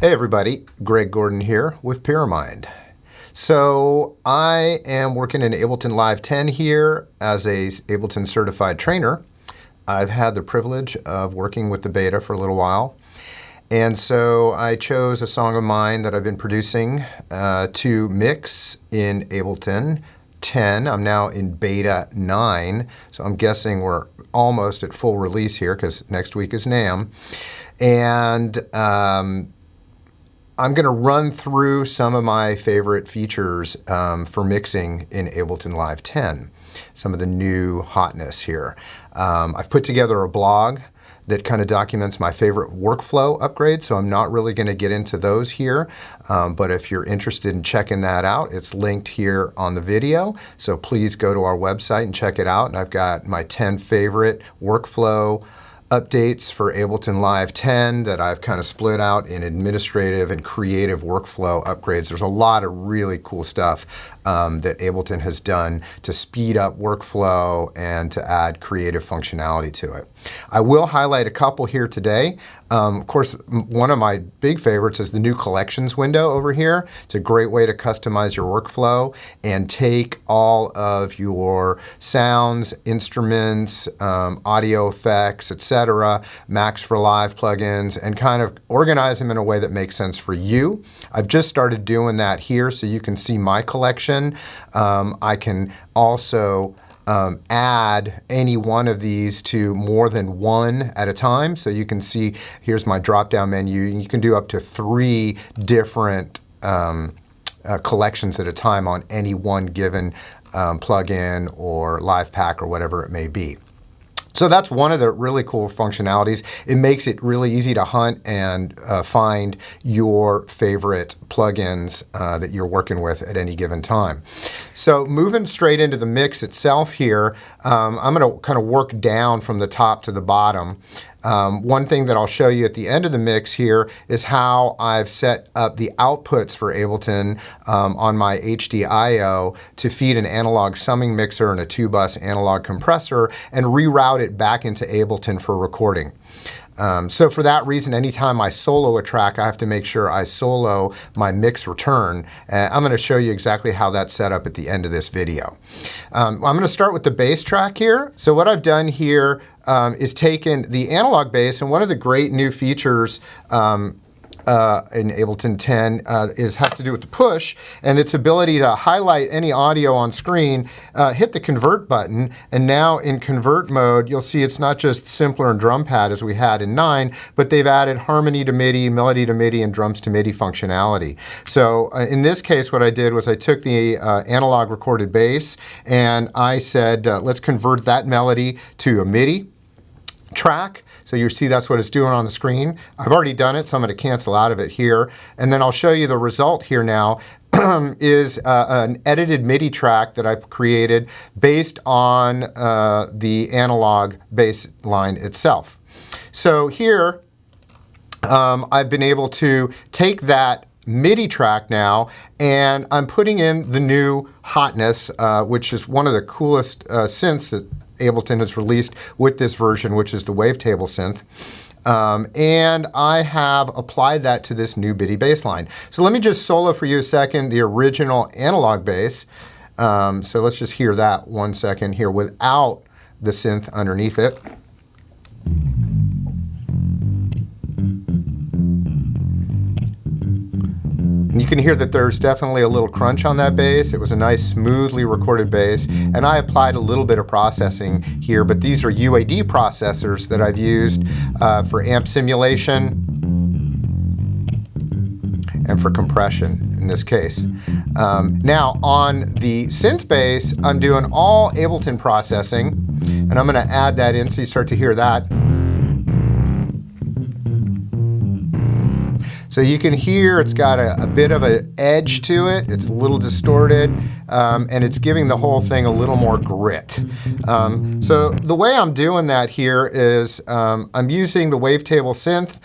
Hey everybody, Greg Gordon here with Pyramind. So I am working in Ableton Live 10 here as a Ableton certified trainer. I've had the privilege of working with the beta for a little while. And so I chose a song of mine that I've been producing to mix in Ableton 10. I'm now in beta 9, so I'm guessing we're almost at full release here because next week is NAMM. And I'm going to run through some of my favorite features for mixing in Ableton Live 10, some of the new hotness here. I've put together a blog that kind of documents my favorite workflow upgrades, so I'm not really going to get into those here, but if you're interested in checking that out, it's linked here on the video, so please go to our website and check it out. And I've got my 10 favorite workflow updates for Ableton Live 10 that I've kind of split out in administrative and creative workflow upgrades. There's a lot of really cool stuff that Ableton has done to speed up workflow and to add creative functionality to it. I will highlight a couple here today. Of course, one of my big favorites is the new collections window over here. It's a great way to customize your workflow and take all of your sounds, instruments, audio effects, etc., Max for Live plugins, and kind of organize them in a way that makes sense for you. I've just started doing that here so you can see my collection. I can also add any one of these to more than one at a time. So you can see, here's my drop-down menu. You can do up to 3 different collections at a time on any one given plugin or live pack or whatever it may be. So that's one of the really cool functionalities. It makes it really easy to hunt and find your favorite plugins that you're working with at any given time. So moving straight into the mix itself here, I'm going to kind of work down from the top to the bottom. One thing that I'll show you at the end of the mix here is how I've set up the outputs for Ableton on my HDIO to feed an analog summing mixer and a 2-bus analog compressor and reroute it back into Ableton for recording. So for that reason, anytime I solo a track, I have to make sure I solo my mix return. I'm going to show you exactly how that's set up at the end of this video. I'm going to start with the bass track here. So what I've done here is taken the analog bass, and one of the great new features in Ableton 10 has to do with the push and its ability to highlight any audio on screen, hit the convert button, and now in convert mode you'll see it's not just simpler and drum pad as we had in 9, but they've added harmony to MIDI, melody to MIDI, and drums to MIDI functionality. So in this case what I did was I took the analog recorded bass and I said let's convert that melody to a MIDI track. So you see that's what it's doing on the screen. I've already done it, so I'm going to cancel out of it here. And then I'll show you the result here now is an edited MIDI track that I've created based on the analog bass line itself. So here I've been able to take that MIDI track now, and I'm putting in the new hotness, which is one of the coolest synths that Ableton has released with this version, which is the Wavetable synth. And I have applied that to this new MIDI bass line. So let me just solo for you a second the original analog bass. So let's just hear that 1 second here without the synth underneath it. And you can hear that there's definitely a little crunch on that bass. It was a nice smoothly recorded bass, and I applied a little bit of processing here, but these are UAD processors that I've used for amp simulation and for compression in this case. Now on the synth bass, I'm doing all Ableton processing, and I'm going to add that in so you start to hear that. So you can hear it's got a bit of an edge to it. It's a little distorted, and it's giving the whole thing a little more grit. So the way I'm doing that here is I'm using the Wavetable synth.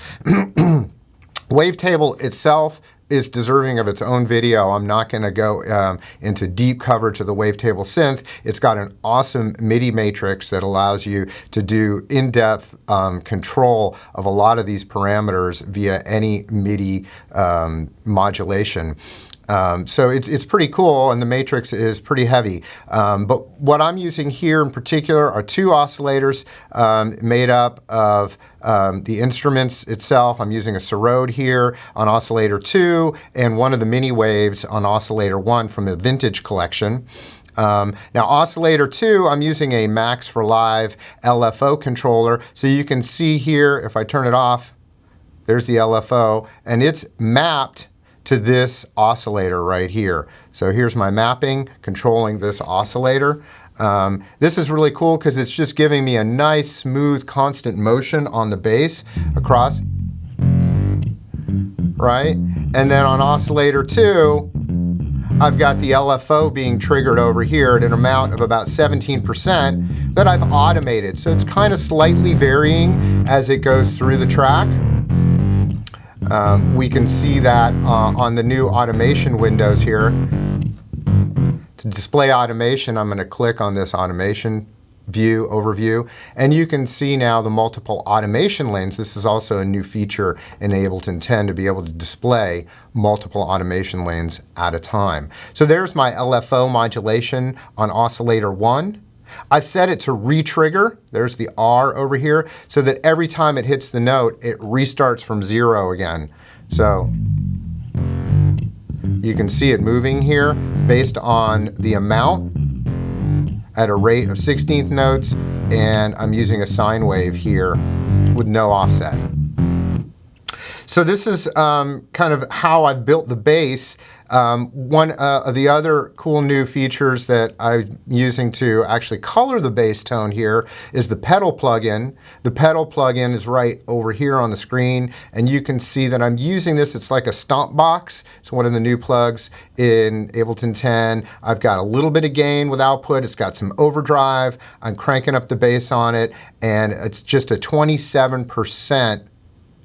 Wavetable itself is deserving of its own video. I'm not going to go into deep coverage of the Wavetable synth. It's got an awesome MIDI matrix that allows you to do in-depth control of a lot of these parameters via any MIDI modulation. So it's pretty cool, and the matrix is pretty heavy. But what I'm using here in particular are two oscillators made up of the instruments itself. I'm using a Sarode here on oscillator 2 and one of the mini waves on oscillator 1 from a vintage collection. Now oscillator 2, I'm using a Max for Live LFO controller. So you can see here, if I turn it off, there's the LFO, and it's mapped to this oscillator right here. So here's my mapping controlling this oscillator. This is really cool because it's just giving me a nice, smooth, constant motion on the bass across, right? And then on oscillator 2, I've got the LFO being triggered over here at an amount of about 17% that I've automated. So it's kind of slightly varying as it goes through the track. We can see that on the new automation windows here. To display automation, I'm going to click on this automation view overview, and you can see now the multiple automation lanes. This is also a new feature in Ableton 10 to be able to display multiple automation lanes at a time. So there's my LFO modulation on oscillator 1. I've set it to re-trigger, there's the R over here, so that every time it hits the note, it restarts from 0 again. So you can see it moving here based on the amount at a rate of 16th notes, and I'm using a sine wave here with no offset. So this is kind of how I've built the bass. One of the other cool new features that I'm using to actually color the bass tone here is the pedal plugin. The pedal plugin is right over here on the screen, and you can see that I'm using this. It's like a stomp box. It's one of the new plugs in Ableton 10. I've got a little bit of gain with output. It's got some overdrive. I'm cranking up the bass on it, and it's just a 27%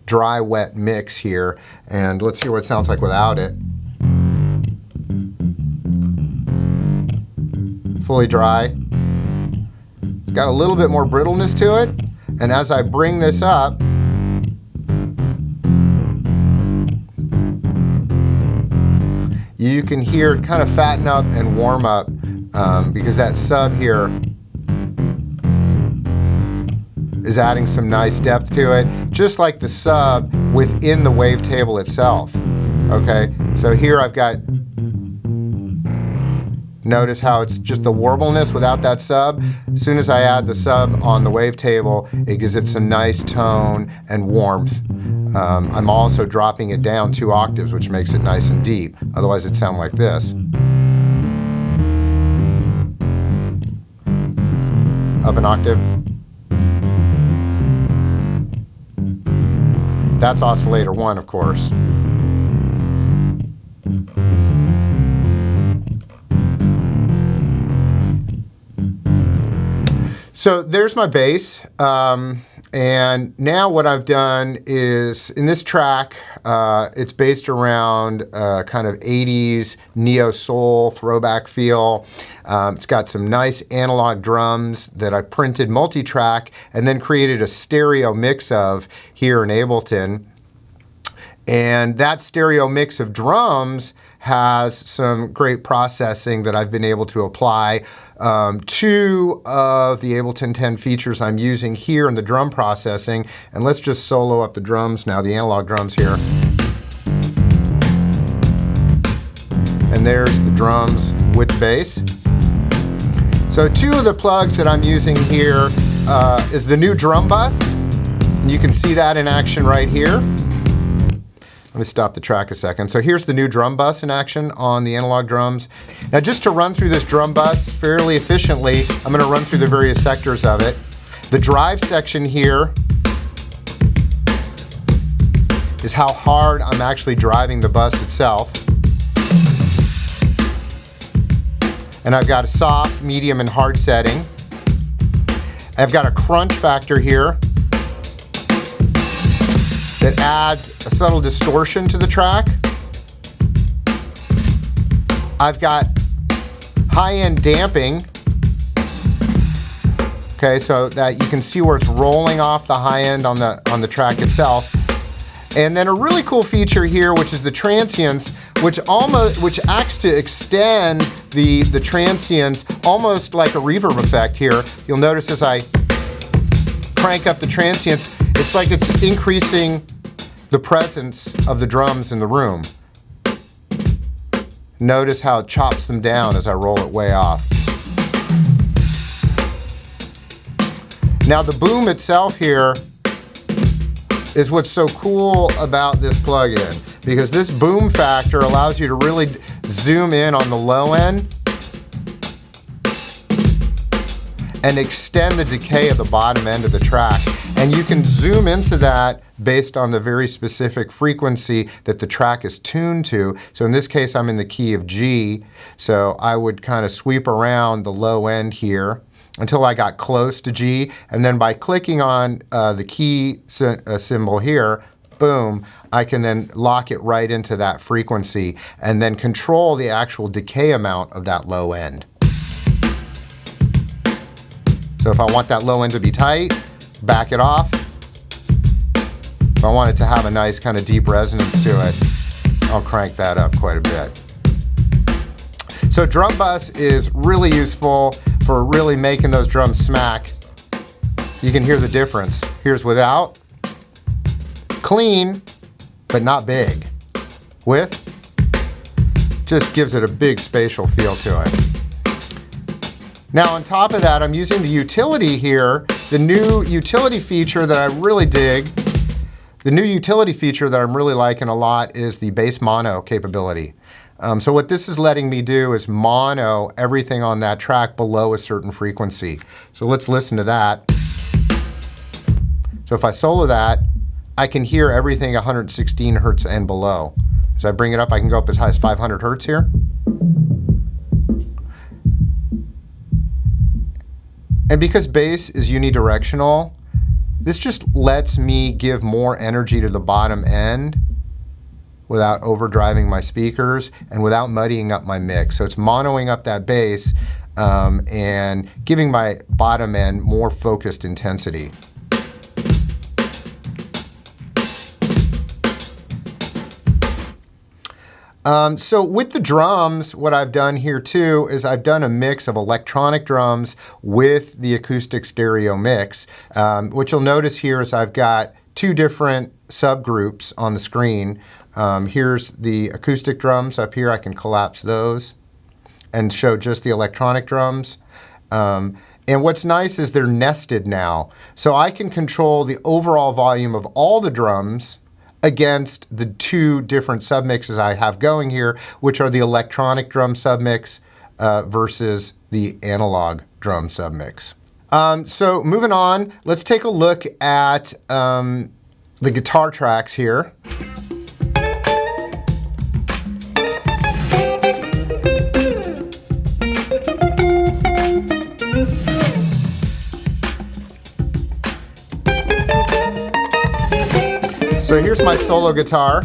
dry wet mix here, and let's hear what it sounds like without it. Fully dry. It's got a little bit more brittleness to it, and as I bring this up, you can hear it kind of fatten up and warm up because that sub here is adding some nice depth to it, just like the sub within the wavetable itself. Okay, so here I've got, notice how it's just the warbleness without that sub. As soon as I add the sub on the wavetable, it gives it some nice tone and warmth. I'm also dropping it down 2 octaves, which makes it nice and deep. Otherwise it'd sound like this. Up an octave. That's oscillator 1, of course. So there's my bass. And now what I've done is, in this track, it's based around kind of 80s neo-soul throwback feel. It's got some nice analog drums that I've printed multi-track and then created a stereo mix of here in Ableton. And that stereo mix of drums has some great processing that I've been able to apply. 2 of the Ableton 10 features I'm using here in the drum processing. And let's just solo up the drums now, the analog drums here. And there's the drums with the bass. So 2 of the plugs that I'm using here is the new drum bus. And you can see that in action right here. Let me stop the track a second. So here's the new drum bus in action on the analog drums. Now just to run through this drum bus fairly efficiently, I'm going to run through the various sectors of it. The drive section here is how hard I'm actually driving the bus itself. And I've got a soft, medium, and hard setting. I've got a crunch factor here that adds a subtle distortion to the track. I've got high-end damping. Okay, so that you can see where it's rolling off the high end on the track itself. And then a really cool feature here, which is the transients, which acts to extend the transients almost like a reverb effect here. You'll notice as I crank up the transients, it's like it's increasing the presence of the drums in the room. Notice how it chops them down as I roll it way off. Now the boom itself here is what's so cool about this plugin, because this boom factor allows you to really zoom in on the low end and extend the decay of the bottom end of the track. And you can zoom into that based on the very specific frequency that the track is tuned to. So in this case, I'm in the key of G, so I would kind of sweep around the low end here until I got close to G, and then by clicking on the key symbol here, boom, I can then lock it right into that frequency and then control the actual decay amount of that low end. So if I want that low end to be tight, back it off. If I want it to have a nice kind of deep resonance to it, I'll crank that up quite a bit. So drum bus is really useful for really making those drums smack. You can hear the difference. Here's without. Clean, but not big. With, just gives it a big spatial feel to it. Now on top of that, I'm using the utility here, the new utility feature that I really dig. The new utility feature that I'm really liking a lot is the bass mono capability. So what this is letting me do is mono everything on that track below a certain frequency. So let's listen to that. So if I solo that, I can hear everything 116 hertz and below. As I bring it up, I can go up as high as 500 hertz here. And because bass is unidirectional, this just lets me give more energy to the bottom end without overdriving my speakers and without muddying up my mix. So it's monoing up that bass and giving my bottom end more focused intensity. So with the drums, what I've done here too is I've done a mix of electronic drums with the acoustic stereo mix. What you'll notice here is I've got two different subgroups on the screen. Here's the acoustic drums up here. I can collapse those and show just the electronic drums. And what's nice is they're nested now. So I can control the overall volume of all the drums against the two different submixes I have going here, which are the electronic drum submix versus the analog drum submix. So moving on, let's take a look at the guitar tracks here. So here's my solo guitar.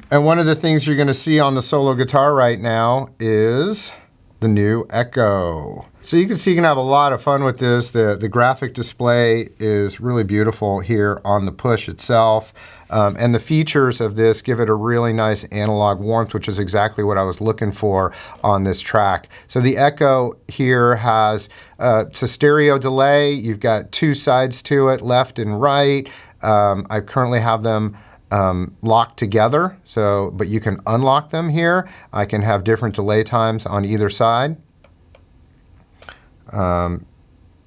And one of the things you're going to see on the solo guitar right now is the new Echo. So you can see you can have a lot of fun with this. The graphic display is really beautiful here on the push itself. And the features of this give it a really nice analog warmth, which is exactly what I was looking for on this track. So the Echo here has it's a stereo delay. You've got two sides to it, left and right. I currently have them locked together, but you can unlock them here. I can have different delay times on either side.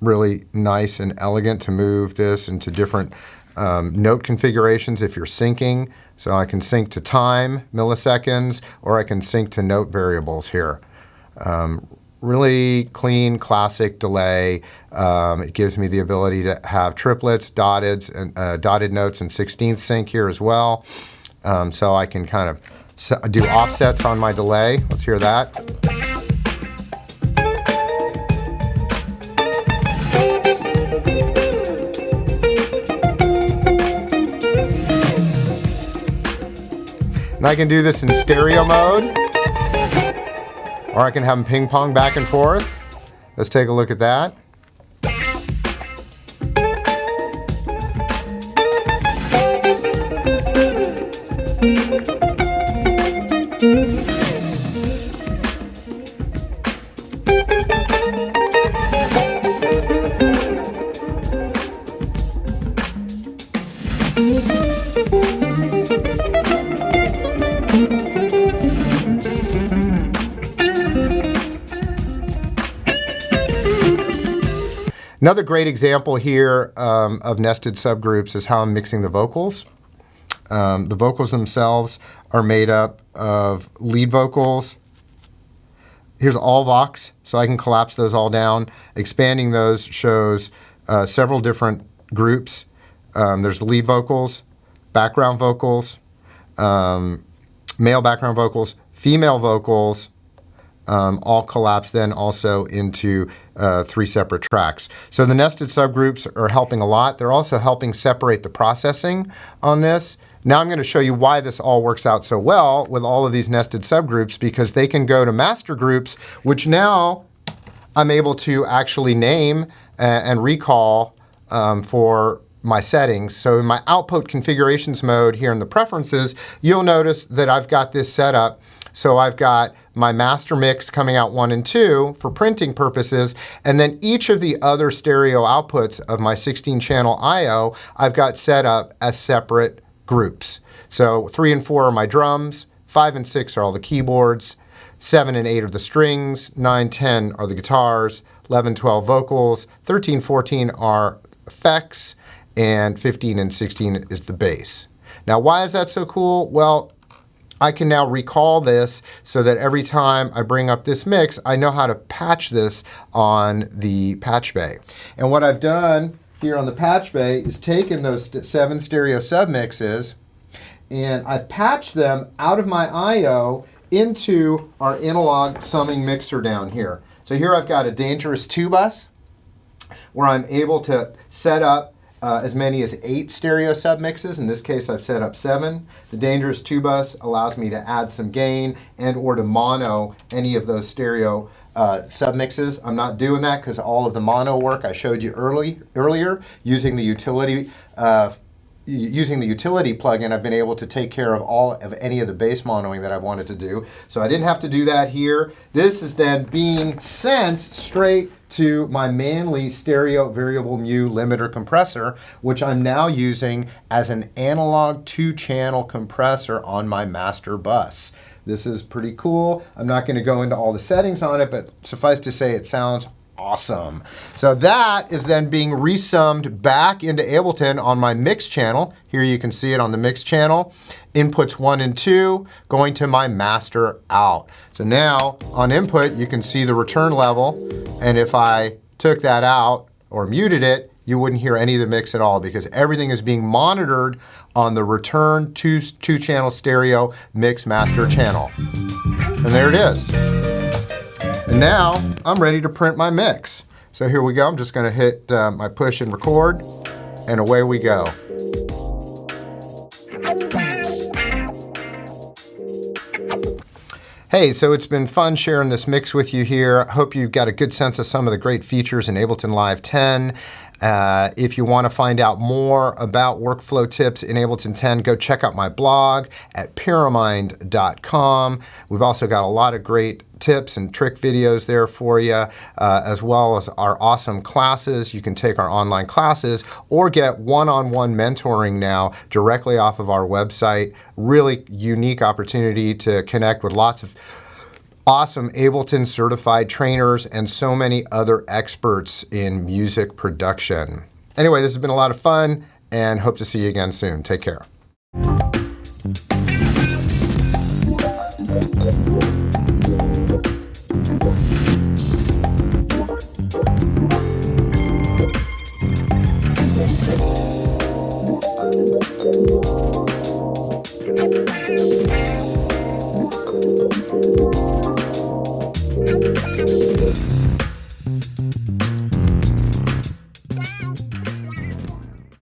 Really nice and elegant to move this into different note configurations if you're syncing. So I can sync to time, milliseconds, or I can sync to note variables here. Really clean, classic delay. It gives me the ability to have triplets, dotted notes, and 16th sync here as well. So I can kind of do offsets on my delay. Let's hear that. And I can do this in stereo mode. or I can have them ping pong back and forth. Let's take a look at that. Another great example here of nested subgroups is how I'm mixing the vocals. The vocals themselves are made up of lead vocals. Here's all Vox, so I can collapse those all down. Expanding those shows several different groups. There's lead vocals, background vocals, male background vocals, female vocals, all collapsed then also into 3 separate tracks. So the nested subgroups are helping a lot. They're also helping separate the processing on this. Now I'm going to show you why this all works out so well with all of these nested subgroups, because they can go to master groups, which now I'm able to actually name and recall for my settings. So in my output configurations mode here in the preferences, you'll notice that I've got this set up. So I've got my master mix coming out 1 and 2 for printing purposes, and then each of the other stereo outputs of my 16-channel I/O I've got set up as separate groups. So 3 and 4 are my drums, 5 and 6 are all the keyboards, 7 and 8 are the strings, 9, 10 are the guitars, 11, 12 vocals, 13, 14 are effects, and 15 and 16 is the bass. Now, why is that so cool? Well, I can now recall this so that every time I bring up this mix, I know how to patch this on the patch bay. And what I've done here on the patch bay is taken those 7 stereo submixes and I've patched them out of my I/O into our analog summing mixer down here. So here I've got a Dangerous 2-bus where I'm able to set up as many as 8 stereo submixes. In this case, I've set up 7. The Dangerous 2-bus allows me to add some gain and or to mono any of those stereo submixes. I'm not doing that because all of the mono work I showed you earlier using the utility plugin, I've been able to take care of all of any of the bass monoing that I've wanted to do. So I didn't have to do that here. This is then being sent straight to my Manley stereo variable mu limiter compressor, which I'm now using as an analog 2-channel compressor on my master bus. This is pretty cool. I'm not going to go into all the settings on it, but suffice to say it sounds awesome. So that is then being resummed back into Ableton on my mix channel. Here you can see it on the mix channel. Inputs 1 and 2 going to my master out. So now on input you can see the return level, and if I took that out or muted it, you wouldn't hear any of the mix at all because everything is being monitored on the return 2-channel stereo mix master channel. And there it is. And now I'm ready to print my mix. So here we go. I'm just going to hit my push and record, and away we go. Hey, so it's been fun sharing this mix with you here. I hope you've got a good sense of some of the great features in Ableton Live 10. If you want to find out more about workflow tips in Ableton 10, go check out my blog at Pyramind.com. We've also got a lot of great tips and trick videos there for you, as well as our awesome classes. You can take our online classes or get one-on-one mentoring now directly off of our website. Really unique opportunity to connect with lots of awesome Ableton certified trainers and so many other experts in music production. Anyway, this has been a lot of fun and hope to see you again soon. Take care. Thank you.